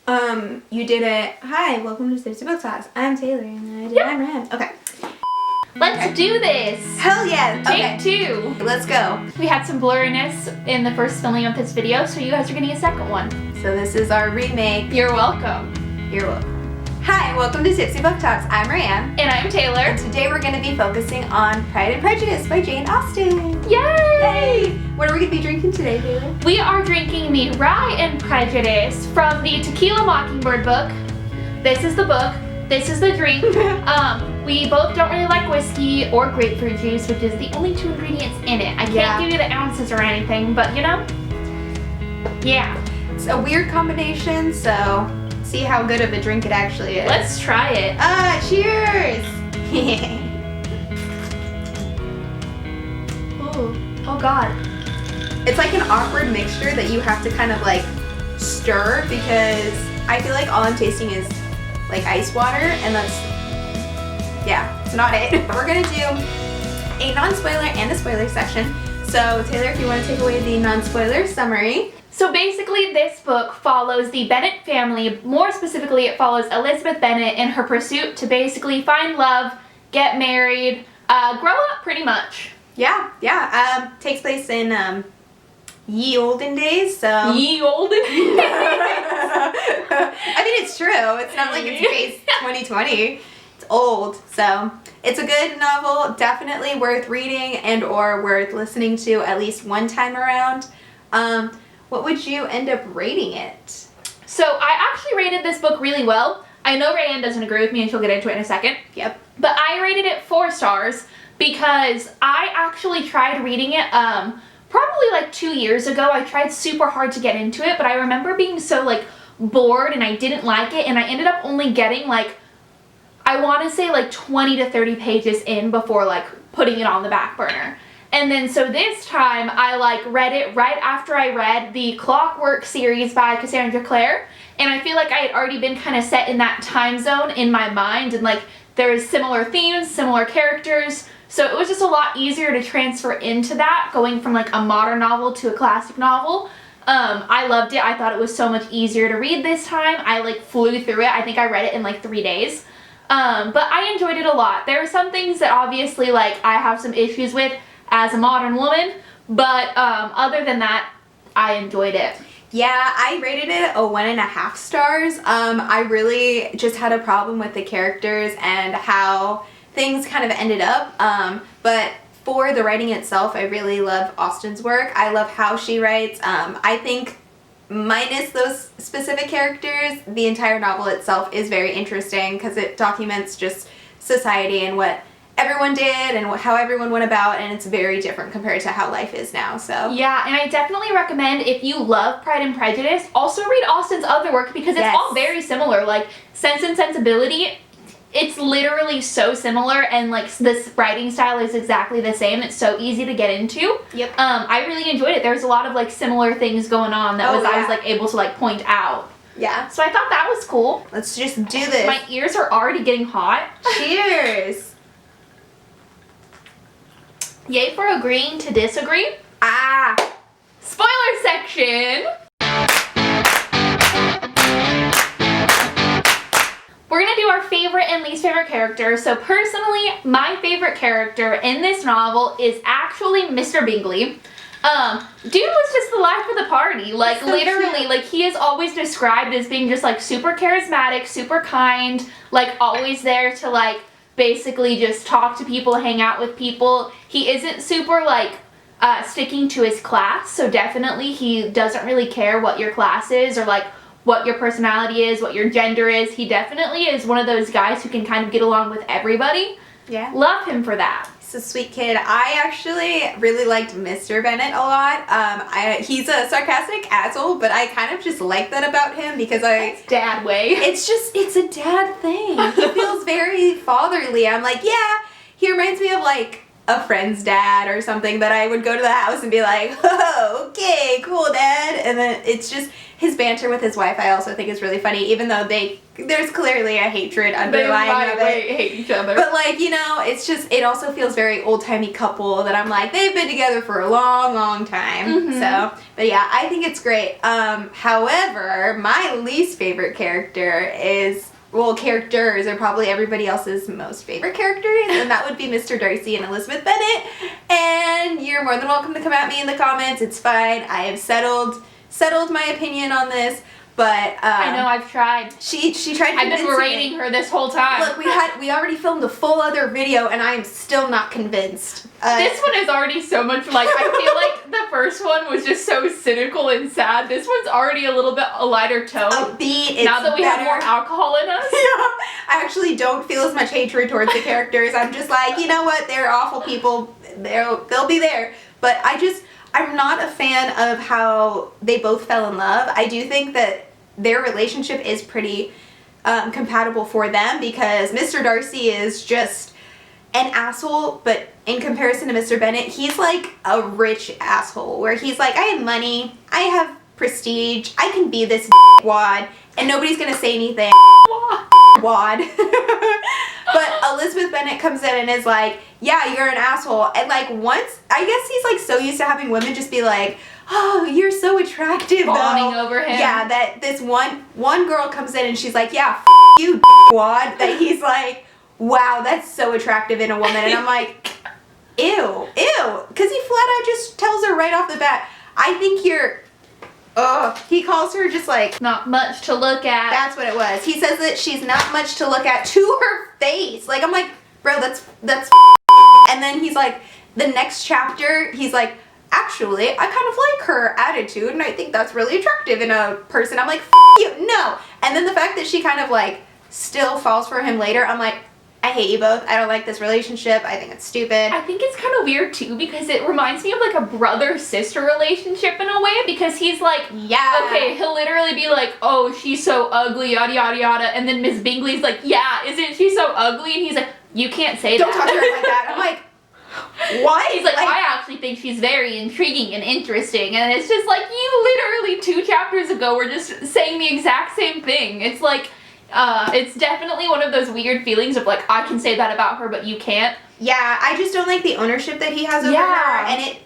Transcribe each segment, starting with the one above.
You did it. Hi, welcome to Tipsy Book Talks. I'm Taylor and I did I'm Ryan. Okay. Let's do this! Hell yeah! Take two! Let's go. We had some blurriness in the first filming of this video, so you guys are getting a second one. So this is our remake. You're welcome. You're welcome. Hi, welcome to Tipsy Book Talks. I'm Ryan. And I'm Taylor. And today we're going to be focusing on Pride and Prejudice by Jane Austen. Yay! What are we going to be drinking today, Taylor? We are drinking the Rye and Prejudice from the Tequila Mockingbird book. This is the book. This is the drink. We both don't really like whiskey or grapefruit juice, which is the only two ingredients in it. I can't give you the ounces or anything, but you know, yeah. It's a weird combination, so see how good of a drink it actually is. Let's try it. Cheers! Oh God. It's like an awkward mixture that you have to kind of like stir because I feel like all I'm tasting is like ice water, and it's not it. We're gonna do a non-spoiler and a spoiler section. So Taylor, if you want to take away the non-spoiler summary. So basically this book follows the Bennet family. More specifically, it follows Elizabeth Bennet in her pursuit to basically find love, get married, grow up pretty much. Yeah. Takes place in ye olden days, so. Ye olden days? I mean, it's true. It's not like it's based 2020. It's old, so. It's a good novel, definitely worth reading and or worth listening to at least one time around. What would you end up rating it? So I actually rated this book really well. I know Rayanne doesn't agree with me and she'll get into it in a second. Yep. But I rated it 4 stars because I actually tried reading it probably like 2 years ago. I tried super hard to get into it, but I remember being so like bored and I didn't like it, and I ended up only getting like, I want to say like 20 to 30 pages in before like putting it on the back burner. And then so this time I like read it right after I read the Clockwork series by Cassandra Clare, and I feel like I had already been kind of set in that time zone in my mind, and like there's similar themes, similar characters, so it was just a lot easier to transfer into that, going from like a modern novel to a classic novel. I loved it. I thought it was so much easier to read this time. I like flew through it. I think I read it in like 3 days. But I enjoyed it a lot. There are some things that obviously like I have some issues with as a modern woman, but other than that, I enjoyed it. Yeah, I rated it a 1.5 stars. I really just had a problem with the characters and how things kind of ended up. But for the writing itself, I really love Austen's work. I love how she writes. I think minus those specific characters, the entire novel itself is very interesting because it documents just society and what everyone did and how everyone went about, and it's very different compared to how life is now. So yeah, and I definitely recommend, if you love Pride and Prejudice, also read Austen's other work because it's all very similar. Like Sense and Sensibility, it's literally so similar, and like this writing style is exactly the same. It's so easy to get into. Yep. I really enjoyed it. There's a lot of like similar things going on that I was like able to like point out. Yeah. So I thought that was cool. Let's just do this. My ears are already getting hot. Cheers. Yay for agreeing to disagree. Spoiler section. We're gonna do our favorite and least favorite character. So personally, my favorite character in this novel is actually Mr. Bingley. Dude was just the life of the party. Like so literally, cute. like he is always described as being just like super charismatic, super kind, like always there to like basically just talk to people, hang out with people. He isn't super like sticking to his class, so definitely he doesn't really care what your class is or like what your personality is, what your gender is. He definitely is one of those guys who can kind of get along with everybody. Yeah. Love him for that. He's a sweet kid. I actually really liked Mr. Bennet a lot. He's a sarcastic asshole, but I kind of just like that about him because That's dad way. it's a dad thing. He feels very fatherly. I'm like, yeah, he reminds me of like a friend's dad or something that I would go to the house and be like, oh, okay, cool, Dad. And then it's just his banter with his wife I also think is really funny, even though there's clearly a hatred underlying of it. They hate each other. But like, you know, it's just, it also feels very old-timey couple that I'm like, they've been together for a long, long time. Mm-hmm. So, but yeah, I think it's great. However, my least favorite character is, well, characters are probably everybody else's most favorite characters, and that would be Mr. Darcy and Elizabeth Bennet. And you're more than welcome to come at me in the comments. It's fine. I have settled my opinion on this. But I know, I've tried. She tried to I've been berating her this whole time. Look, we already filmed a full other video, and I am still not convinced. This one is already so much like, I feel like the first one was just so cynical and sad. This one's already a little bit a lighter tone. Upbeat. Now that we have more alcohol in us. Yeah, I actually don't feel as much hatred towards the characters. I'm just like, you know what? They're awful people. They'll be there. But I'm not a fan of how they both fell in love. I do think that their relationship is pretty compatible for them, because Mr. Darcy is just an asshole, but in comparison to Mr. Bennet, he's like a rich asshole, where he's like, I have money, I have prestige, I can be this wad, and nobody's gonna say anything. Wad. But Elizabeth Bennet comes in and is like, yeah, you're an asshole. And like, once, I guess he's like so used to having women just be like, oh, you're so attractive, fawning over him. Yeah, that this one girl comes in and she's like, yeah, you wad. That he's like, wow, that's so attractive in a woman. And I'm like, ew. Because he flat out just tells her right off the bat, I think you're, he calls her just like, not much to look at. That's what it was. He says that she's not much to look at to her face. Like, I'm like, bro, that's and then he's like, the next chapter, he's like, actually, I kind of like her attitude, and I think that's really attractive in a person. I'm like, you, no. And then the fact that she kind of like still falls for him later, I'm like, I hate you both. I don't like this relationship. I think it's stupid. I think it's kind of weird too, because it reminds me of like a brother-sister relationship in a way, because he's like, yeah, okay, he'll literally be like, oh, she's so ugly, yada yada yada, and then Miss Bingley's like, yeah, isn't she so ugly? And he's like, you can't say don't that. Don't talk to her like that. I'm like, what? He's like, I actually think she's very intriguing and interesting, and it's just like, you literally 2 chapters ago were just saying the exact same thing. It's like, it's definitely one of those weird feelings of like, I can say that about her, but you can't. Yeah, I just don't like the ownership that he has over her, and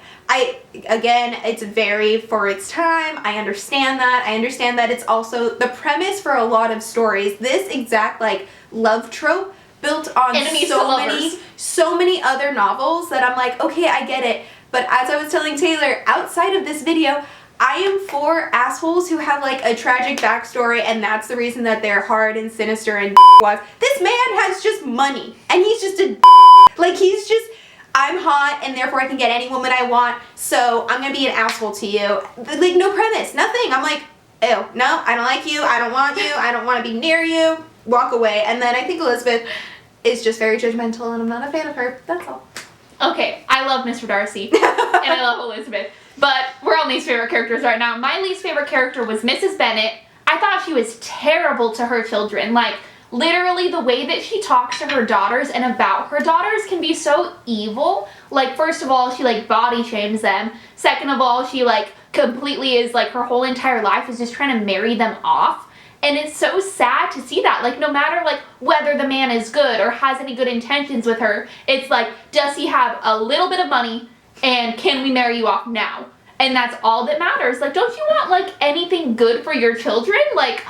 again, it's very for its time. I understand that. I understand that it's also the premise for a lot of stories. This exact like love trope built on so many other novels that I'm like, okay, I get it. But as I was telling Taylor, outside of this video, I am for assholes who have like a tragic backstory, and that's the reason that they're hard and sinister and was. This man has just money, and he's just a like, he's just, I'm hot and therefore I can get any woman I want, so I'm gonna be an asshole to you. Like, no premise, nothing. I'm like, ew, no, I don't like you, I don't want you, I don't want to be near you, walk away. And then I think Elizabeth is just very judgmental, and I'm not a fan of her. That's all. Okay, I love Mr. Darcy, and I love Elizabeth, but we're on least favorite characters right now. My least favorite character was Mrs. Bennet. I thought she was terrible to her children. Like, literally the way that she talks to her daughters and about her daughters can be so evil. Like, first of all, she like body shames them. Second of all, she like completely is like, her whole entire life is just trying to marry them off. And it's so sad to see that. Like, no matter like whether the man is good or has any good intentions with her, it's like, does he have a little bit of money, and can we marry you off now? And that's all that matters. Like, don't you want like anything good for your children? Like,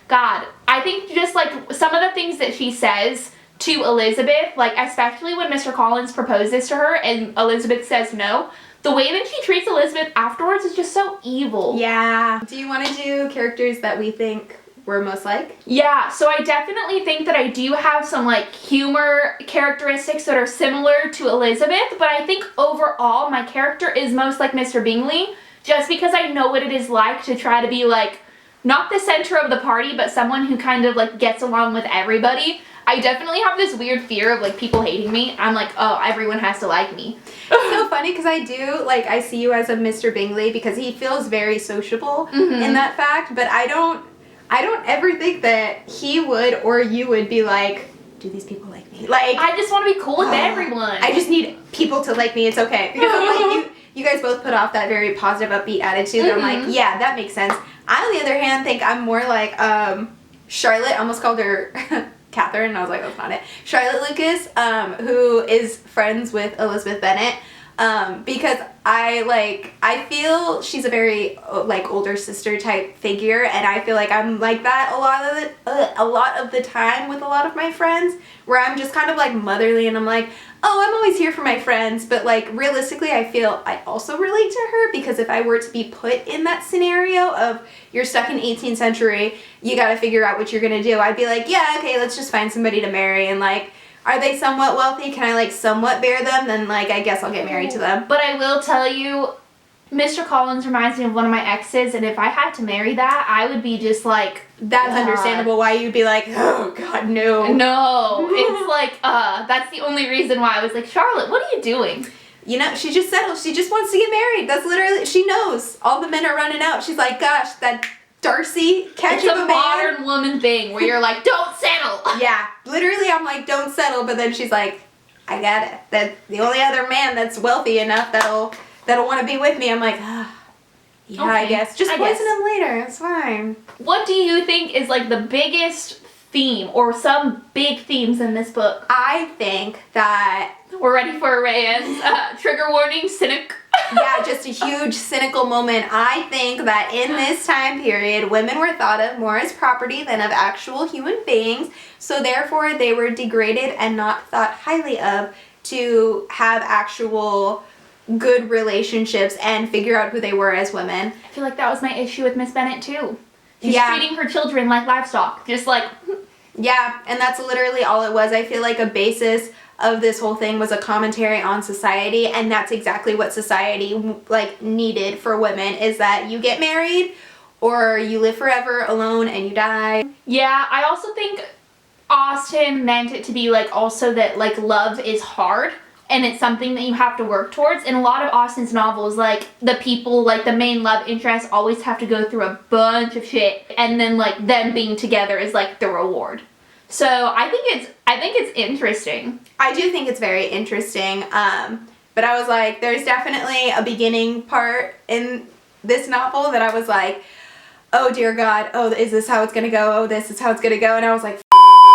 God, I think just like some of the things that she says to Elizabeth, like especially when Mr. Collins proposes to her and Elizabeth says no, the way that she treats Elizabeth afterwards is just so evil. Yeah. Do you want to do characters that we think we're most like? Yeah, so I definitely think that I do have some like humor characteristics that are similar to Elizabeth, but I think overall my character is most like Mr. Bingley, just because I know what it is like to try to be like, not the center of the party, but someone who kind of like gets along with everybody. I definitely have this weird fear of like people hating me. I'm like, oh, everyone has to like me. It's so funny because I do, like, I see you as a Mr. Bingley because he feels very sociable in that fact, but I don't ever think that he would or you would be like, do these people like me? Like, I just want to be cool with everyone. I just need people to like me. It's okay. Because I'm like, you guys both put off that very positive, upbeat attitude. Mm-hmm. I'm like, yeah, that makes sense. I, on the other hand, think I'm more like Charlotte. I almost called her Catherine, and I was like, that's not it. Charlotte Lucas, who is friends with Elizabeth Bennet. Because I feel she's a very like older sister type figure, and I feel like I'm like that a lot of the time with a lot of my friends, where I'm just kind of like motherly, and I'm like, oh, I'm always here for my friends, but like realistically I feel I also relate to her, because if I were to be put in that scenario of you're stuck in 18th century, you got to figure out what you're gonna do, I'd be like, yeah, okay, let's just find somebody to marry, and like, are they somewhat wealthy? Can I, like, somewhat bear them? Then, like, I guess I'll get married to them. But I will tell you, Mr. Collins reminds me of one of my exes, and if I had to marry that, I would be just like... That's understandable why you'd be like, oh, God, no. No. It's like, that's the only reason why I was like, Charlotte, what are you doing? You know, she just settled. She just wants to get married. That's literally... She knows. All the men are running out. She's like, gosh, that... Darcy, catch it's up a modern woman thing where you're like, don't settle. Yeah, literally I'm like, don't settle, but then she's like, I got it. That the only other man that's wealthy enough that'll want to be with me. I'm like, yeah, okay, I guess. Just poison him later. It's fine. What do you think is like the biggest theme or some big themes in this book? I think that we're ready for Rayanne's trigger warning, cynic. Yeah, just a huge cynical moment. I think that in this time period, women were thought of more as property than of actual human beings, so therefore they were degraded and not thought highly of to have actual good relationships and figure out who they were as women. I feel like that was my issue with Miss Bennet too. She's treating her children like livestock, just like... Yeah, and that's literally all it was. I feel like a basis of this whole thing was a commentary on society, and that's exactly what society like needed for women, is that you get married or you live forever alone and you die. Yeah, I also think Austen meant it to be like also that like love is hard and it's something that you have to work towards. In a lot of Austen's novels, like the people, like the main love interests always have to go through a bunch of shit, and then like them being together is like the reward. So I think it's interesting. I do think it's very interesting. But I was like, there's definitely a beginning part in this novel that I was like, oh dear God, oh, is this how it's gonna go? Oh, this is how it's gonna go. And I was like,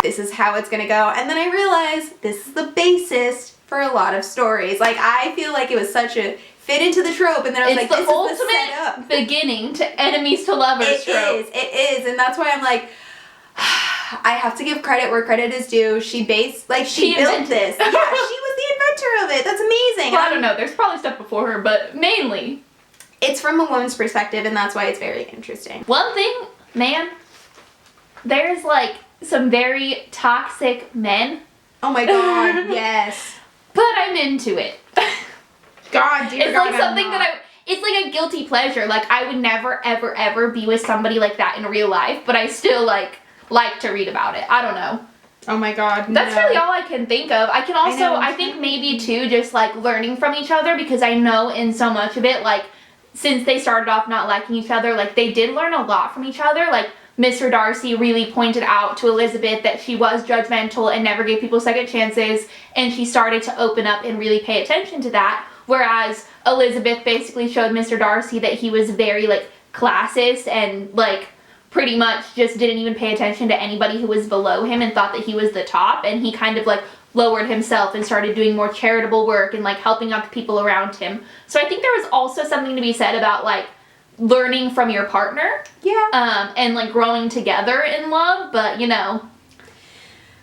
this is how it's gonna go. And then I realized this is the basis for a lot of stories. Like, I feel like it was such a fit into the trope, and then I was like, this is the setup. Ultimate beginning to enemies to lovers trope. It is, and that's why I'm like, I have to give credit where credit is due. She built this. Yeah, she was the inventor of it. That's amazing. Well, I don't know. There's probably stuff before her, but mainly it's from a woman's perspective, and that's why it's very interesting. One thing, man, there's like some very toxic men. Oh my God, yes. But I'm into it. God, dear it's God, like something it's like a guilty pleasure. Like, I would never, ever, ever be with somebody like that in real life, but I still like to read about it. I don't know. Oh my God, That's really all I can think of. I can also, I think maybe too, just like learning from each other, because I know in so much of it, like, since they started off not liking each other, like, they did learn a lot from each other. Like, Mr. Darcy really pointed out to Elizabeth that she was judgmental and never gave people second chances, and she started to open up and really pay attention to that, whereas Elizabeth basically showed Mr. Darcy that he was very, like, classist and, like, pretty much just didn't even pay attention to anybody who was below him and thought that he was the top, and he kind of, like, lowered himself and started doing more charitable work and, like, helping out the people around him. So I think there was also something to be said about, like, learning from your partner. Yeah. And, like, growing together in love, but, you know.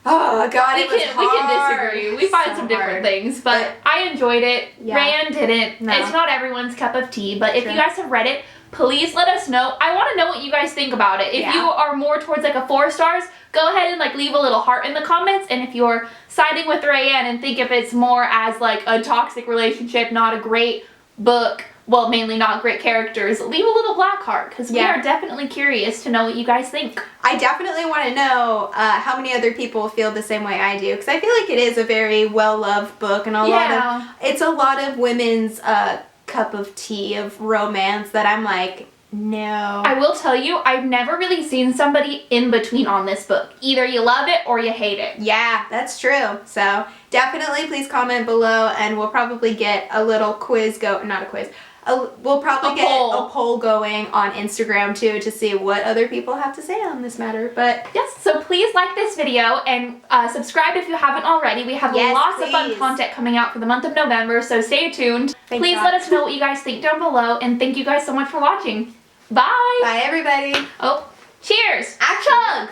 Oh, God, we can disagree. We find some different things, but I enjoyed it. Yeah. Rayanne didn't. No. It's not everyone's cup of tea, but if you guys have read it, please let us know. I want to know what you guys think about it. If you are more towards like a 4 stars, go ahead and like leave a little heart in the comments. And if you're siding with Rayanne and think if it's more as like a toxic relationship, not a great book, well, mainly not great characters, leave a little black heart, because we are definitely curious to know what you guys think. I definitely want to know how many other people feel the same way I do, because I feel like it is a very well-loved book, and it's a lot of women's cup of tea of romance that I'm like, No. I will tell you, I've never really seen somebody in between on this book. Either you love it or you hate it. Yeah, that's true. So definitely please comment below, and we'll probably get a little quiz not a quiz. We'll probably get a poll going on Instagram too to see what other people have to say on this matter. But yes, so please like this video and subscribe if you haven't already. We have lots of fun content coming out for the month of November, so stay tuned. Please let us know what you guys think down below, and thank you guys so much for watching. Bye! Bye, everybody. Oh, cheers! Action!